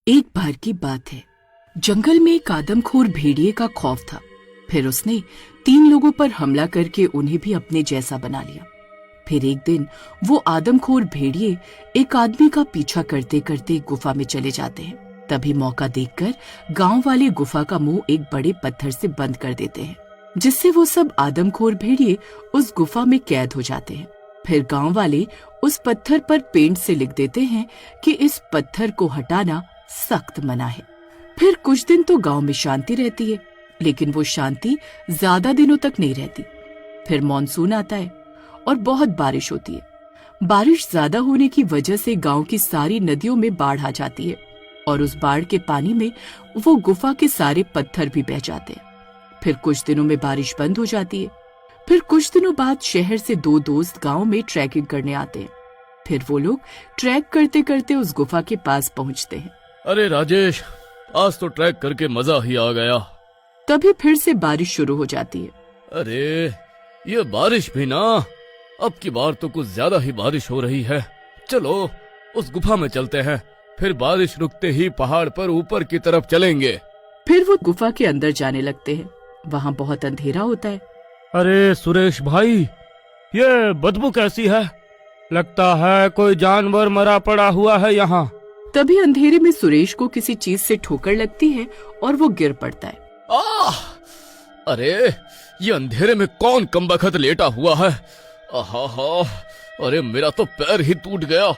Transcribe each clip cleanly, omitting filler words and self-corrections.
एक बार की बात है, जंगल में एक आदमखोर भेड़िए का खौफ था। फिर उसने 3 लोगों पर हमला करके उन्हें भी अपने जैसा बना लिया। फिर एक दिन वो आदमखोर भेड़िए एक आदमी का पीछा करते करते गुफा में चले जाते हैं। तभी मौका देखकर गांव वाले गुफा का मुंह एक बड़े पत्थर से बंद कर देते हैं, जिससे वो सब आदमखोर भेड़िए उस गुफा में कैद हो जाते हैं। फिर गांव वाले उस पत्थर पर पेंट से लिख देते हैं कि इस पत्थर को हटाना सख्त मना है। फिर कुछ दिन तो गांव में शांति रहती है, लेकिन वो शांति ज्यादा दिनों तक नहीं रहती। फिर मॉनसून आता है और बहुत बारिश होती है। बारिश ज्यादा होने की वजह से गांव की सारी नदियों में बाढ़ आ जाती है और उस बाढ़ के पानी में वो गुफा के सारे पत्थर भी बह जाते हैं। फिर कुछ दिनों में बारिश बंद हो जाती है। फिर कुछ दिनों बाद शहर से 2 दोस्त गांव में ट्रैकिंग करने आते हैं। फिर वो लोग ट्रैक करते करते उस गुफा के पास पहुंचते हैं। अरे राजेश, आज तो ट्रैक करके मजा ही आ गया। तभी फिर से बारिश शुरू हो जाती है। अरे ये बारिश भी ना, अब की बार तो कुछ ज्यादा ही बारिश हो रही है। चलो उस गुफा में चलते हैं, फिर बारिश रुकते ही पहाड़ पर ऊपर की तरफ चलेंगे। फिर वो गुफा के अंदर जाने लगते हैं। वहाँ बहुत अंधेरा होता है। अरे सुरेश भाई, ये बदबू कैसी है? लगता है कोई जानवर मरा पड़ा हुआ है यहाँ। तभी अंधेरे में सुरेश को किसी चीज से ठोकर लगती है और वो गिर पड़ता है। अरे ये अंधेरे में कौन कमबख्त लेटा हुआ है? आहा, अरे मेरा तो पैर ही टूट गया।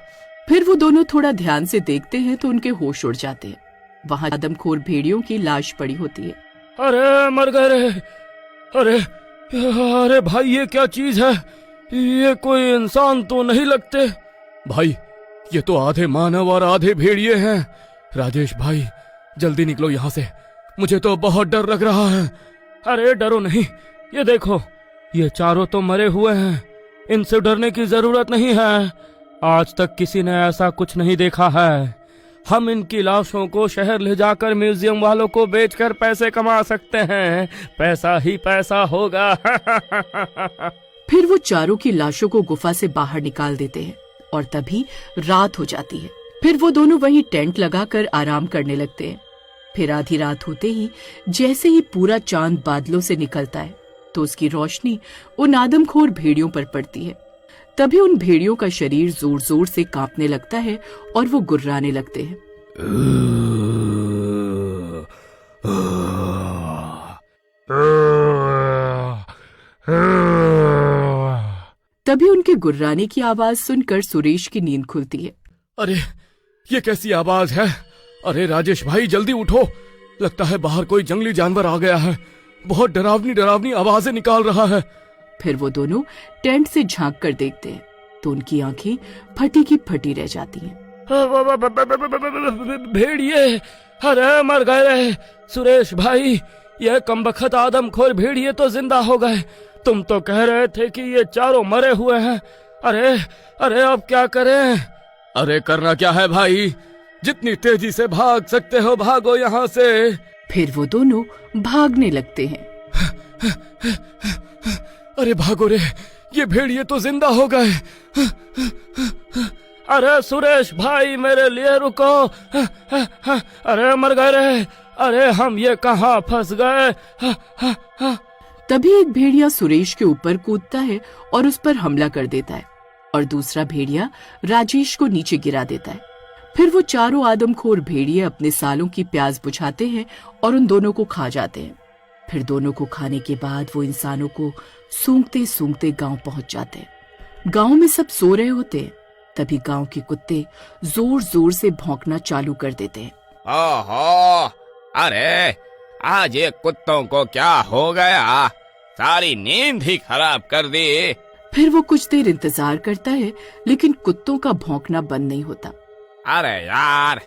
फिर वो दोनों थोड़ा ध्यान से देखते हैं तो उनके होश उड़ जाते हैं। वहाँ आदमखोर भेड़ियों की लाश पड़ी होती है। अरे मर गए रे। अरे भाई, ये क्या चीज है? ये कोई इंसान तो नहीं लगते। भाई ये तो आधे मानव और आधे भेड़िए हैं। राजेश भाई जल्दी निकलो यहाँ से, मुझे तो बहुत डर लग रहा है। अरे डरो नहीं, ये देखो, ये चारों तो मरे हुए हैं। इनसे डरने की जरूरत नहीं है। आज तक किसी ने ऐसा कुछ नहीं देखा है। हम इनकी लाशों को शहर ले जाकर म्यूजियम वालों को बेचकर पैसे कमा सकते हैं। पैसा ही पैसा होगा। फिर वो चारों की लाशों को गुफा से बाहर निकाल देते हैं और तभी रात हो जाती है। फिर वो दोनों वहीं टेंट लगाकर आराम करने लगते हैं। फिर आधी रात होते ही जैसे ही पूरा चांद बादलों से निकलता है तो उसकी रोशनी उन आदमखोर भेड़ियों पर पड़ती है। तभी उन भेड़ियों का शरीर जोर जोर से कांपने लगता है और वो गुर्राने लगते हैं। तभी उनके गुर्राने की आवाज सुनकर सुरेश की नींद खुलती है। अरे ये कैसी आवाज है? अरे राजेश भाई जल्दी उठो, लगता है बाहर कोई जंगली जानवर आ गया है। बहुत डरावनी डरावनी आवाजें निकाल रहा है। फिर वो दोनों टेंट से झांक कर देखते हैं तो उनकी आंखें फटी की फटी रह जाती हैं। भेड़िए, अरे मर गए रे। सुरेश भाई, ये कमबख्त आदमखोर भेड़िए तो जिंदा हो गए। तुम तो कह रहे थे कि ये चारों मरे हुए हैं। अरे अब क्या करें? अरे करना क्या है भाई, जितनी तेजी से भाग सकते हो भागो यहाँ से। फिर वो दोनों भागने लगते हैं। अरे भागो रे, ये भेड़िए तो जिंदा हो गए। अरे सुरेश भाई, मेरे लिए रुको। अरे मर गए रे। अरे हम ये कहाँ फंस गए? तभी एक भेड़िया सुरेश के ऊपर कूदता है और उस पर हमला कर देता है और दूसरा भेड़िया राजेश को नीचे गिरा देता है। फिर वो चारों आदमखोर भेड़िए अपने सालों की प्यास बुझाते हैं और उन दोनों को खा जाते हैं। फिर दोनों को खाने के बाद वो इंसानों को सूंघते सूंघते गांव पहुंच जाते हैं। गांव में सब सो रहे होते हैं। तभी गांव के कुत्ते जोर जोर से भौंकना चालू कर देते हैं। ओहो, अरे आज ये कुत्तों को क्या हो गया? सारी नींद ही खराब कर दी। फिर वो कुछ देर इंतजार करता है, लेकिन कुत्तों का भौंकना बंद नहीं होता। अरे यार,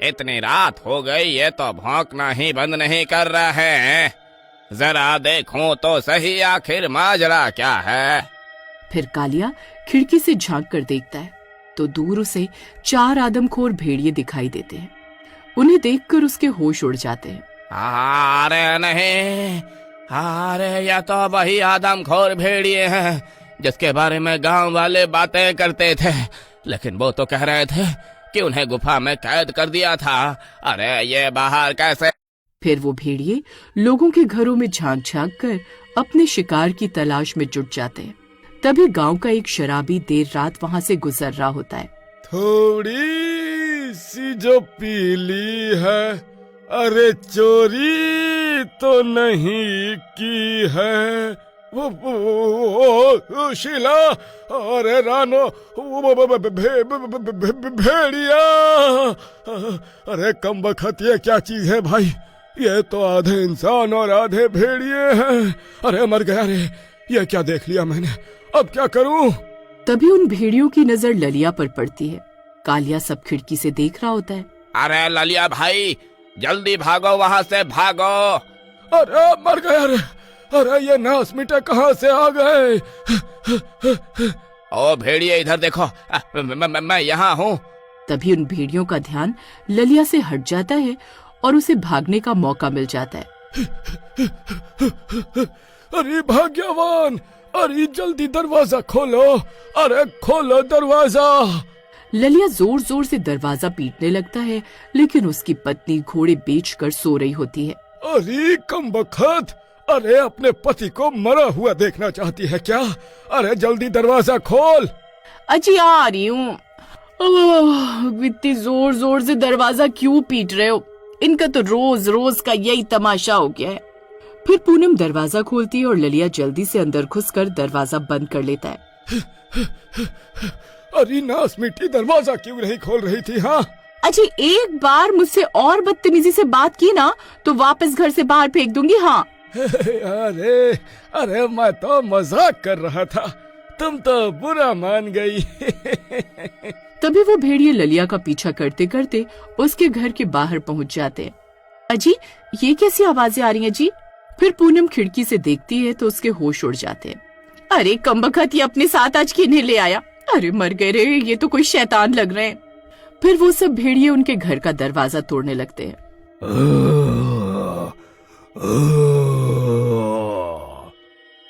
इतनी रात हो गई, ये तो भौंकना ही बंद नहीं कर रहे हैं। जरा देखूं तो सही, आखिर माजरा क्या है? फिर कालिया खिड़की से झांक कर देखता है तो दूर उसे 4 आदमखोर भेड़िए दिखाई देते हैं। उन्हें देखकर उसके होश उड़ जाते हैं। अरे नहीं, अरे ये तो वही आदमखोर भेड़िए हैं जिसके बारे में गांव वाले बातें करते थे। लेकिन वो तो कह रहे थे कि उन्हें गुफा में कैद कर दिया था। अरे ये बाहर कैसे? फिर वो भेड़िए लोगों के घरों में झांक झांक कर अपने शिकार की तलाश में जुट जाते हैं। तभी गांव का एक शराबी देर रात वहां से गुजर रहा होता है। थोड़ी सी जो पीली है, अरे चोरी तो नहीं की है। वो शीला, अरे रानो, भेड़िया। अरे कम बखत ये क्या चीज है भाई? ये तो आधे इंसान और आधे भेड़िए हैं। अरे मर गया रे, ये क्या देख लिया मैंने, अब क्या करूं? तभी उन भेड़ियों की नजर ललिया पर पड़ती है। कालिया सब खिड़की से देख रहा होता है। अरे ललिया भाई, जल्दी भागो, वहां से भागो। अरे मर गया रे, अरे ये नास मिटे कहाँ से आ गए? ओ भेड़िए इधर देखो, मैं यहाँ हूँ। तभी उन भेड़ियों का ध्यान ललिया से हट जाता है और उसे भागने का मौका मिल जाता है। अरे भाग्यवान, अरे जल्दी दरवाजा खोलो, अरे खोलो दरवाजा। ललिया जोर जोर से दरवाजा पीटने लगता है, लेकिन उसकी पत्नी घोड़े बेचकर सो रही होती है। अरे कम बखत, अरे अपने पति को मरा हुआ देखना चाहती है क्या? अरे जल्दी दरवाजा खोल। अजी आ रही हूँ। इतनी जोर जोर से दरवाजा क्यों पीट रहे हो? इनका तो रोज रोज का यही तमाशा हो गया है। फिर पूनम दरवाजा खोलती है और ललिया जल्दी से अंदर घुसकर दरवाजा बंद कर लेता है। अरे नास मिट्टी, दरवाजा क्यों नहीं खोल रही थी? हाँ अजी एक बार मुझसे और बदतमीजी से बात की ना तो वापस घर से बाहर फेंक दूंगी। हाँ अरे अरे मैं तो मजाक कर रहा था, तुम तो बुरा मान गई। तभी वो भेड़िए ललिया का पीछा करते करते उसके घर के बाहर पहुंच जाते हैं। अजी ये कैसी आवाजें आ रही हैं जी? फिर पूनम खिड़की से देखती है तो उसके होश उड़ जाते हैं। अरे कमबख्त, ये अपने साथ आज किन्हें ले आया? अरे मर गए रे, ये तो कोई शैतान लग रहे हैं। फिर वो सब भेड़िए उनके घर का दरवाजा तोड़ने लगते हैं।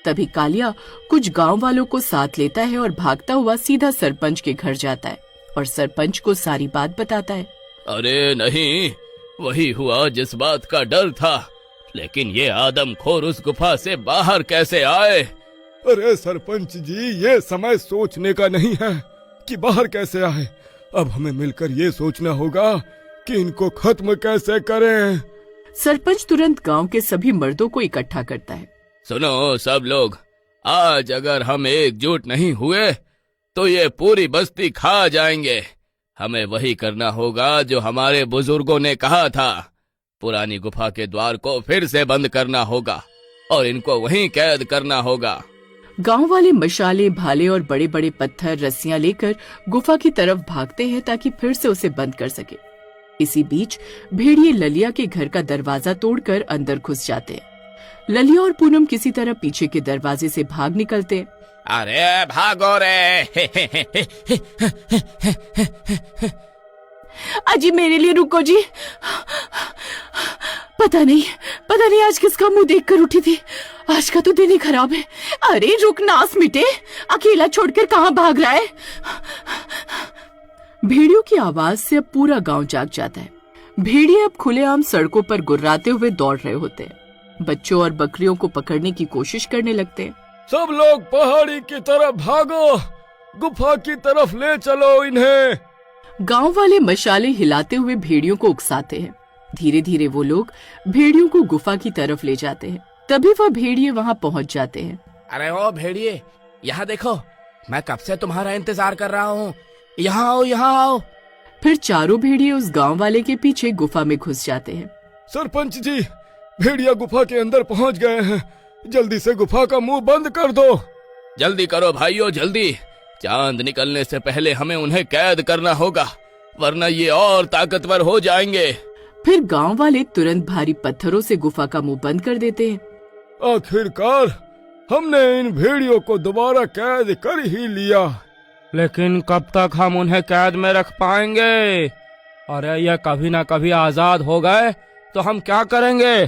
तभी कालिया कुछ गांव वालों को साथ लेता है और भागता हुआ सीधा सरपंच के घर जाता है और सरपंच को सारी बात बताता है। अरे नहीं, वही हुआ जिस बात का डर था, लेकिन ये आदमखोर उस गुफा से बाहर कैसे आए? अरे सरपंच जी, ये समय सोचने का नहीं है कि बाहर कैसे आए। अब हमें मिलकर ये सोचना होगा कि इनको खत्म कैसे करें। सरपंच तुरंत गांव के सभी मर्दों को इकट्ठा करता है। सुनो सब लोग, आज अगर हम एकजुट नहीं हुए तो ये पूरी बस्ती खा जाएंगे। हमें वही करना होगा जो हमारे बुजुर्गों ने कहा था। पुरानी गुफा के द्वार को फिर से बंद करना होगा और इनको वहीं कैद करना होगा। गांव वाले मशाले, भाले और बड़े बड़े पत्थर, रस्सियां लेकर गुफा की तरफ भागते हैं ताकि फिर से उसे बंद कर सके। इसी बीच भेड़िए ललिया के घर का दरवाजा तोड़कर अंदर घुस जाते हैं। ललिया और पूनम किसी तरह पीछे के दरवाजे से भाग निकलते हैं। अरे भागो रे। अजी मेरे लिए रुको जी। पता नहीं आज किसका मुंह देखकर उठी थी। आज का तो दिन ही खराब है। अरे रुक नास मिटे, अकेला छोड़कर कहाँ भाग रहा है? भेड़ियों की आवाज से अब पूरा गांव जाग जाता है। भेड़िए अब खुलेआम सड़कों पर गुर्राते हुए दौड़ रहे होते हैं। बच्चों और बकरियों को पकड़ने की कोशिश करने लगते हैं। सब लोग पहाड़ी की तरफ भागो, गुफा की तरफ ले चलो इन्हें। गांव वाले मशाले हिलाते हुए भेड़ियों को उकसाते हैं। धीरे धीरे वो लोग भेड़ियों को गुफा की तरफ ले जाते हैं। तभी वह भेड़िए वहां पहुंच जाते हैं। अरे ओ भेड़िए, यहाँ देखो, मैं कब से तुम्हारा इंतजार कर रहा हूँ। यहाँ आओ, यहाँ आओ। फिर चारों भेड़िए उस गांव वाले के पीछे गुफा में घुस जाते हैं। सरपंच जी, भेड़िया गुफा के अंदर पहुंच गए हैं, जल्दी से गुफा का मुंह बंद कर दो। जल्दी करो भाइयों, जल्दी। चांद निकलने से पहले हमें उन्हें कैद करना होगा, वरना ये और ताकतवर हो जाएंगे। फिर गांव वाले तुरंत भारी पत्थरों से गुफा का मुंह बंद कर देते हैं। आखिरकार हमने इन भेड़ियों को दोबारा कैद कर ही लिया। लेकिन कब तक हम उन्हें कैद में रख पाएंगे? अरे ये कभी ना कभी आजाद हो गए तो हम क्या करेंगे?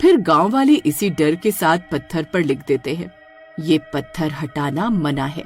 फिर गांव वाले इसी डर के साथ पत्थर पर लिख देते हैं, ये पत्थर हटाना मना है।